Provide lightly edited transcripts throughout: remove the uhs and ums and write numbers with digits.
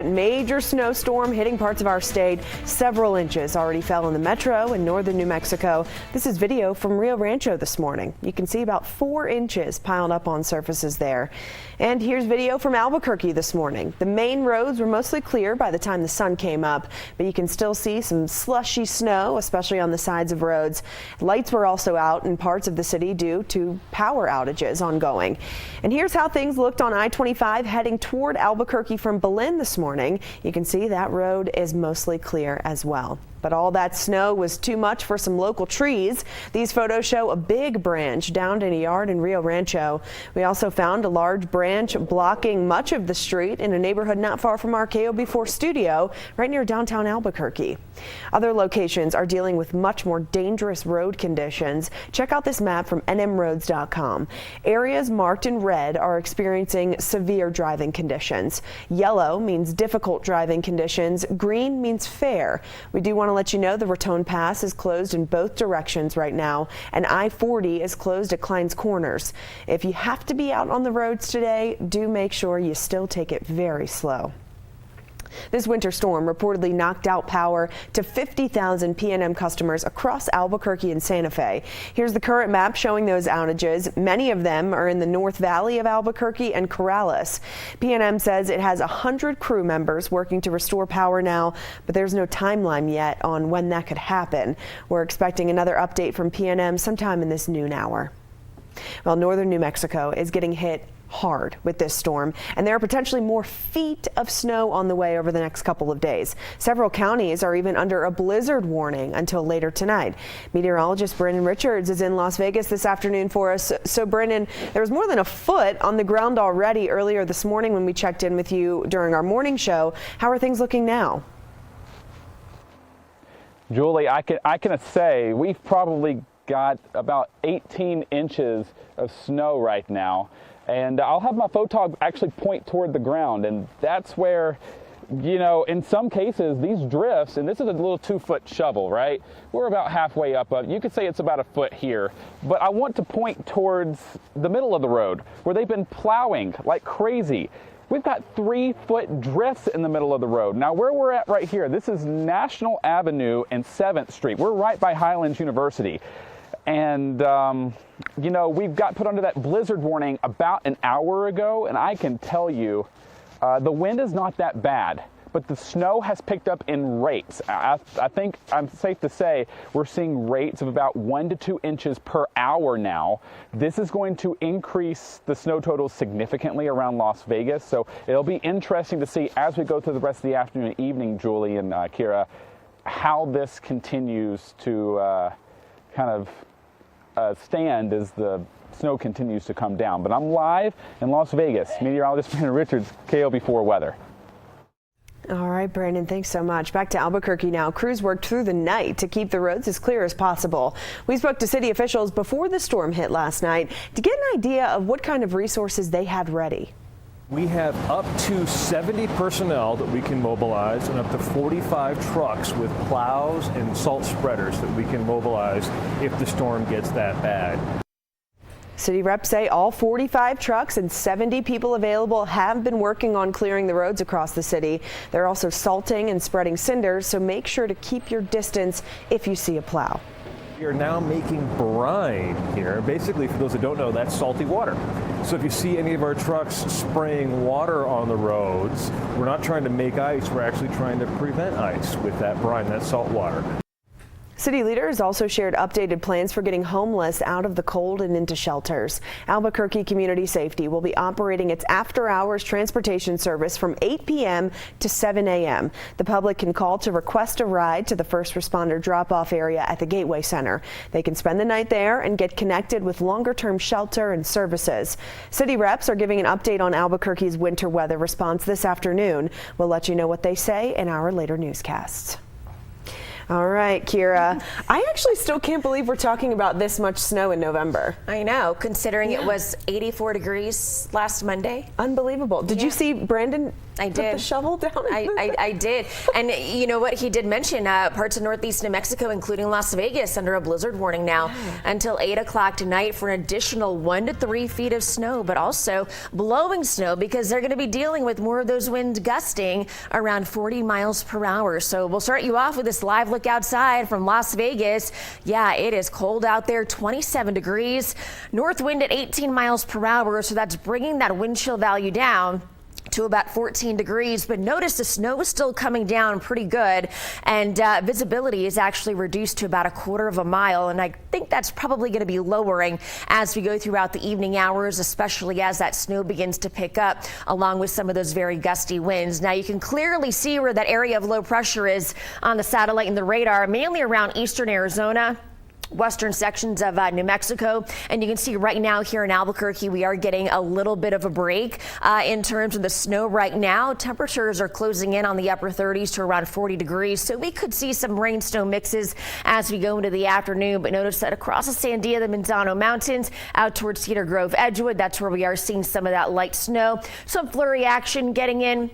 major snowstorm hitting parts of our state. Several inches already fell in the metro and northern New Mexico. This is video from Rio Rancho this morning. You can see about 4 inches piled up on surfaces there. And here's video from Albuquerque this morning. The main roads were mostly clear by the time the sun came up, but you can still see some slushy snow, especially on the sides of roads. Lights were also out in parts of the city due to power outages ongoing. And here's how things looked on I-25 heading toward Albuquerque from Belen this morning. You can see that road is mostly clear as well. But all that snow was too much for some local trees. These photos show a big branch downed in a yard in Rio Rancho. We also found a large branch blocking much of the street in a neighborhood not far from our KOB4 studio, right near downtown Albuquerque. Other locations are dealing with much more dangerous road conditions. Check out this map from nmroads.com. Areas marked in red are experiencing severe driving conditions. Yellow means difficult driving conditions. Green means fair. We do want to let you know the Raton Pass is closed in both directions right now, and I-40 is closed at Klein's Corners. If you have to be out on the roads today, do make sure you still take it very slow. This winter storm reportedly knocked out power to 50,000 PNM customers across Albuquerque and Santa Fe. Here's the current map showing those outages. Many of them are in the North Valley of Albuquerque and Corrales. PNM says it has 100 crew members working to restore power now, but there's no timeline yet on when that could happen. We're expecting another update from PNM sometime in this noon hour. Well, northern New Mexico is getting hit hard with this storm, and there are potentially more feet of snow on the way over the next couple of days. Several counties are even under a blizzard warning until later tonight. Meteorologist Brendan Richards is in Las Vegas this afternoon for us. So Brendan, there was more than a foot on the ground already earlier this morning when we checked in with you during our morning show. How are things looking now? Julie, I can say we've probably got about 18 inches of snow right now. And I'll have my photog actually point toward the ground, and that's where, you know, in some cases these drifts, and this is a little 2-foot shovel, right? We're about halfway up. You could say it's about a foot here, but I want to point towards the middle of the road where they've been plowing like crazy. We've got 3-foot drifts in the middle of the road. Now where we're at right here, this is National Avenue and 7th Street. We're right by Highlands University. And, you know, we've got put under that blizzard warning about an hour ago, and I can tell you the wind is not that bad, but the snow has picked up in rates. I think I'm safe to say we're seeing rates of about 1 to 2 inches per hour now. This is going to increase the snow totals significantly around Las Vegas, so it'll be interesting to see as we go through the rest of the afternoon and evening, Julie and Kira, how this continues to kind of stand as the snow continues to come down. But I'm live in Las Vegas. Meteorologist Brandon Richards, KOB4 Weather. All right, Brandon, thanks so much. Back to Albuquerque now. Crews worked through the night to keep the roads as clear as possible. We spoke to city officials before the storm hit last night to get an idea of what kind of resources they had ready. We have up to 70 personnel that we can mobilize and up to 45 trucks with plows and salt spreaders that we can mobilize if the storm gets that bad. City reps say all 45 trucks and 70 people available have been working on clearing the roads across the city. They're also salting and spreading cinders, so make sure to keep your distance if you see a plow. We are now making brine here. Basically, for those that don't know, that's salty water. So if you see any of our trucks spraying water on the roads, we're not trying to make ice, we're actually trying to prevent ice with that brine, that salt water. City leaders also shared updated plans for getting homeless out of the cold and into shelters. Albuquerque Community Safety will be operating its after-hours transportation service from 8 p.m. to 7 a.m. The public can call to request a ride to the first responder drop-off area at the Gateway Center. They can spend the night there and get connected with longer-term shelter and services. City reps are giving an update on Albuquerque's winter weather response this afternoon. We'll let you know what they say in our later newscasts. All right, Kira. I actually still can't believe we're talking about this much snow in November. I know, considering it was 84 degrees last Monday. Unbelievable. Did you see Brandon put the shovel down? I did. And you know what? He did mention parts of northeast New Mexico, including Las Vegas, under a blizzard warning now until 8 o'clock tonight for an additional 1 to 3 feet of snow, but also blowing snow because they're going to be dealing with more of those winds gusting around 40 miles per hour. So we'll start you off with this live look outside from Las Vegas. Yeah, it is cold out there, 27 degrees, north wind at 18 miles per hour. So that's bringing that wind chill value down to about 14 degrees, but notice the snow is still coming down pretty good, and visibility is actually reduced to about 1/4 mile, and I think that's probably going to be lowering as we go throughout the evening hours, especially as that snow begins to pick up along with some of those very gusty winds. Now you can clearly see where that area of low pressure is on the satellite and the radar, mainly around eastern Arizona, western sections of New Mexico, and you can see right now here in Albuquerque we are getting a little bit of a break in terms of the snow right now. Temperatures are closing in on the upper 30s to around 40 degrees, so we could see some rain snow mixes as we go into the afternoon. But notice that across the Sandia, the Manzano Mountains, out towards Cedar Grove, Edgewood, that's where we are seeing some of that light snow. Some flurry action getting in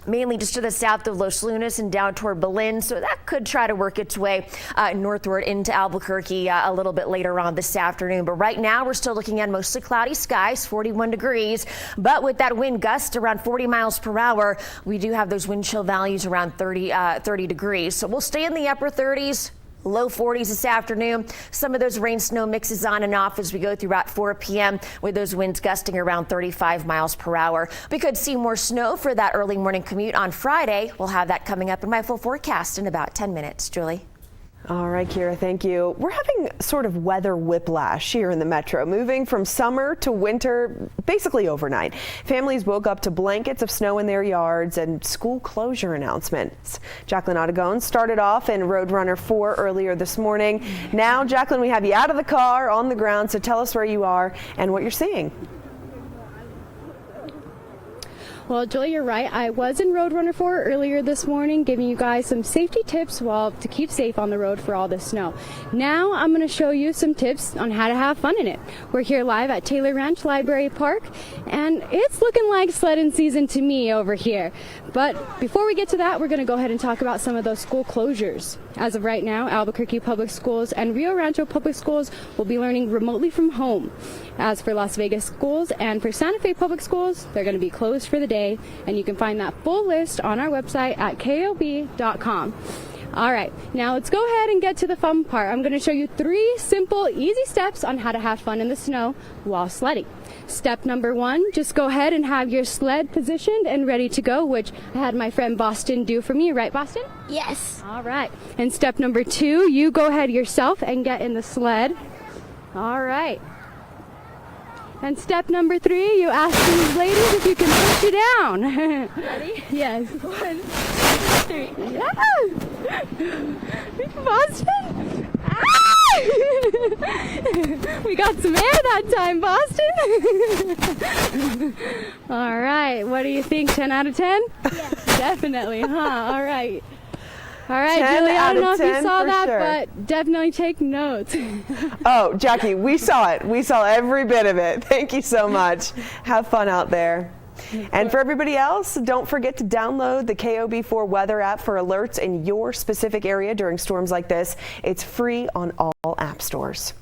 mainly just to the south of Los Lunas and down toward Belen, so that could try to work its way northward into Albuquerque a little bit later on this afternoon. But right now we're still looking at mostly cloudy skies, 41 degrees, but with that wind gust around 40 miles per hour, we do have those wind chill values around 30 degrees. So we'll stay in the upper 30s. Low 40s this afternoon. Some of those rain snow mixes on and off as we go throughout 4 p.m. with those winds gusting around 35 miles per hour. We could see more snow for that early morning commute on Friday. We'll have that coming up in my full forecast in about 10 minutes. Julie. All right, Kira, thank you. We're having sort of weather whiplash here in the metro, moving from summer to winter basically overnight. Families woke up to blankets of snow in their yards and school closure announcements. Jacqueline Otagon started off in Roadrunner 4 earlier this morning. Now, Jacqueline, we have you out of the car, on the ground, so tell us where you are and what you're seeing. Well, Julie, you're right. I was in Roadrunner 4 earlier this morning, giving you guys some safety tips to keep safe on the road for all this snow. Now I'm going to show you some tips on how to have fun in it. We're here live at Taylor Ranch Library Park, and it's looking like sledding season to me over here. But before we get to that, we're going to go ahead and talk about some of those school closures. As of right now, Albuquerque Public Schools and Rio Rancho Public Schools will be learning remotely from home. As for Las Vegas schools and for Santa Fe Public Schools, they're going to be closed for the day, and you can find that full list on our website at kob.com. All right, now let's go ahead and get to the fun part. I'm going to show you 3 simple, easy steps on how to have fun in the snow while sledding. Step number 1, just go ahead and have your sled positioned and ready to go, which I had my friend Boston do for me. Right, Boston? Yes. All right. And step number 2, you go ahead yourself and get in the sled. All right. And step number 3, you ask these ladies if you can push you down. Ready? Yes. 1, 2, 3. Yeah. Boston? We got some air that time, Boston. All right. What do you think? 10 out of 10? Yes. Definitely, huh? All right. All right, 10 Julie, I don't know out if of you 10 saw for that, sure. but definitely take notes. Oh, Jackie, we saw it. We saw every bit of it. Thank you so much. Have fun out there. And for everybody else, don't forget to download the KOB4 weather app for alerts in your specific area during storms like this. It's free on all app stores.